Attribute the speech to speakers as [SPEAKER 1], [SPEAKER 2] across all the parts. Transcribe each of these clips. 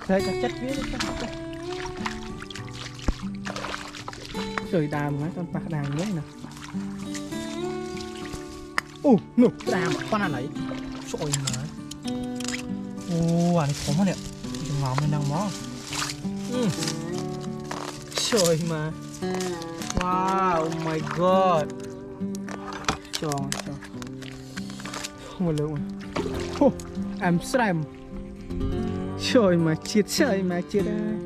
[SPEAKER 1] Đây cả chất viết đấy. Trời đàm mấy con bạc đàm nữa nè. Nụ đàm con ăn lấy. Trời mà. Anh khốn quá nè. Đừng ngỏm lên đang mó. Trời mà. Wow, oh my god. Trời. Không một lượng mà. Amsterdam. Trời mà chết trời mà chết à.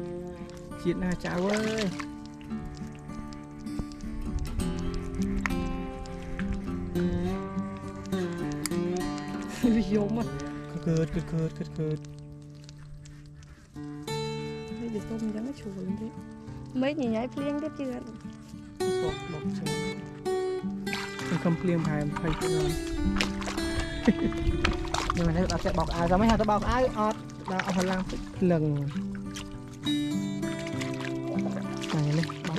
[SPEAKER 1] Chết à cháu ơi. Vô mà. Cực.
[SPEAKER 2] Bây giờ tôm chẳng có chùi lên thế. Mấy nhảy nhảy phlieng tiếp chưa?
[SPEAKER 1] Bọc chơi. Không phlieng phải rồi. Nhưng mà nếu ta sẽ bọc ai ra mấy hạt ta bọc ai ọt đã ở phần lang lần này lên bọc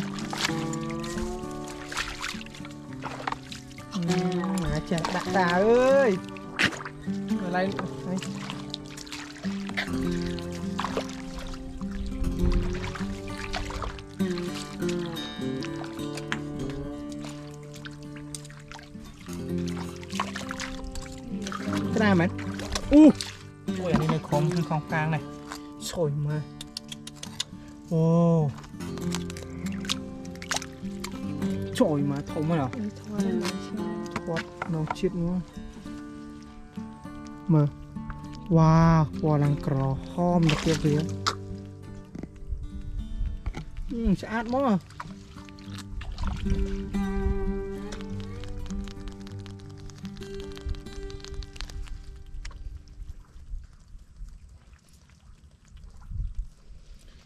[SPEAKER 1] mà chả đạ ơi rồi lên đây cái nào mày ui anh này không càng này sồi mà trời mà thông mà nào what nó chết nữa mà wow lăng cỏ hôm được kia kìa sẽ át mà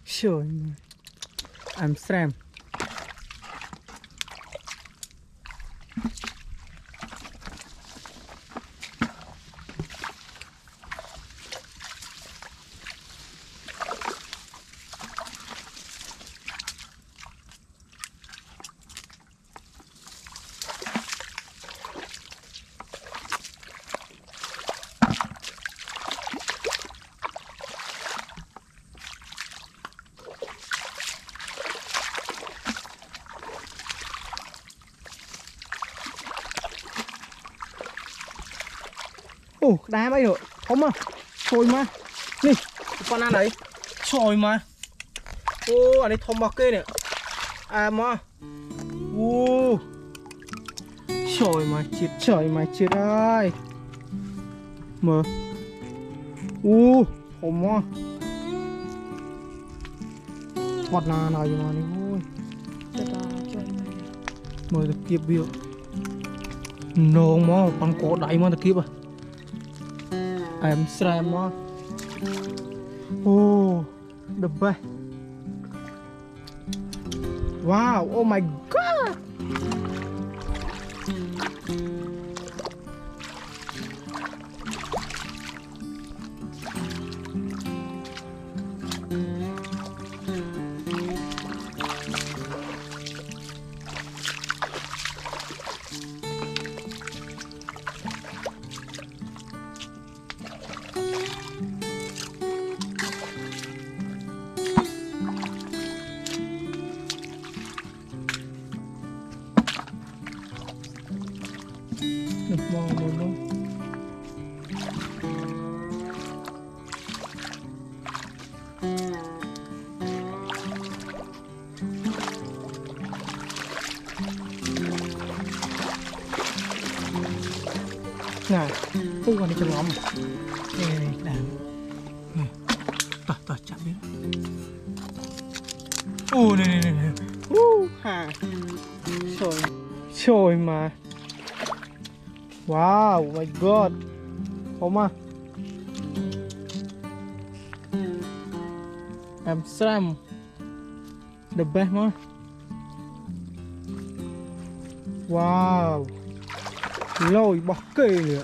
[SPEAKER 1] trời Amsterdam đá mấy rồi không à sôi mà nè con ăn đấy sôi mà anh ấy thông bọc kê nè mà sôi mà chết trời mà chết ơi mở không mà bọt nào nào gì mà này mở được kịp biểu nổ mà con cổ đáy mà được kịp à Amsterdam đó. The best. Wow, oh my god. Này, còn đi cho ngóm đây đàn tỏ chạm biết này hà trời mà wow my god không à Amsterdam the best mà wow lôi bọc kê nữa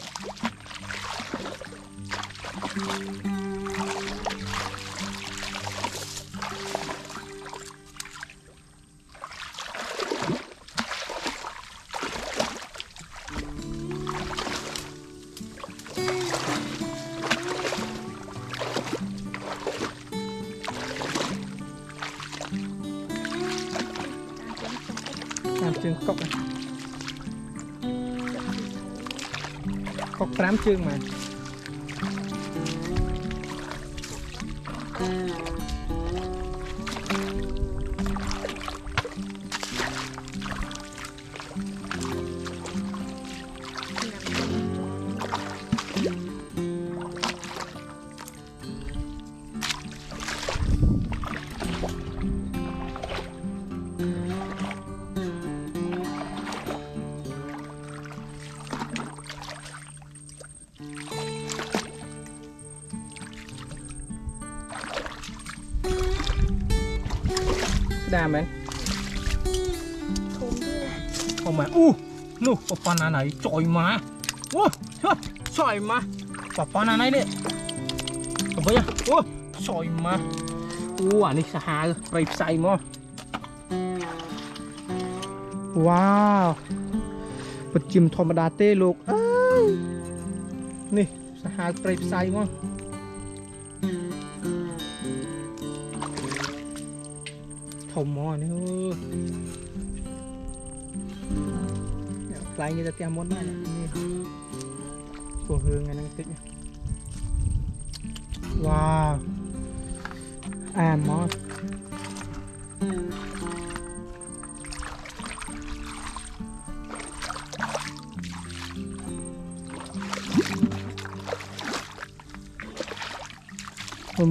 [SPEAKER 1] chương cốc này cốc 5 chương mà đam ấy không mà nu papa này chọi mà chọi mà papa này đấy không phải à chọi mà anh này sah rồi say mà wow bật chìm thòm đá tê lục nè sah rồi say mà thòm mò này lại như là tiêm món này của hương này năng tích wow món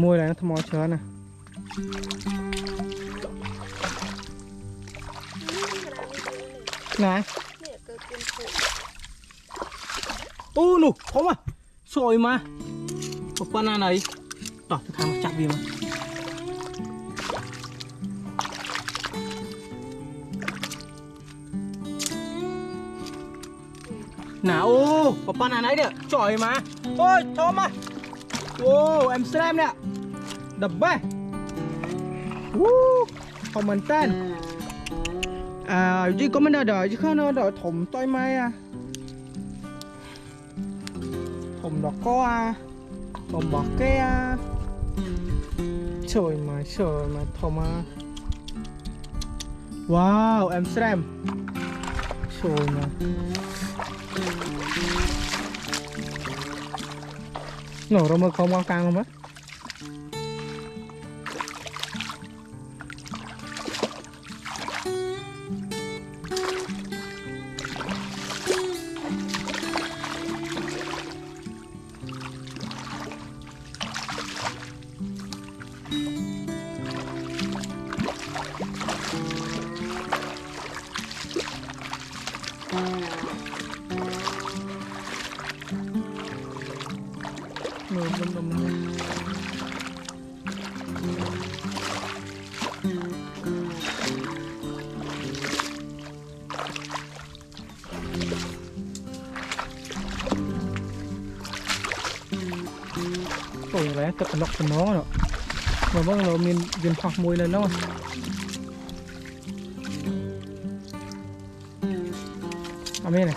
[SPEAKER 1] môi này nó thơm mò chớ nè nè nụ không à sồi mà một con này đỏ thử thang chặt gì mà nào một con này đấy trời mà ôi thơm à em xem nè đập bê không mình tên chỉ có mình đợi chứ không nó đợi thùng tôi mai thùng đỏ co thùng bọc cái trời mà thùng wow em xem trời mà nổ ra mà không có căng không á ôi đấy tập lọc của nó rồi mà bắt đầu mình viên hoặc mùi lên nó này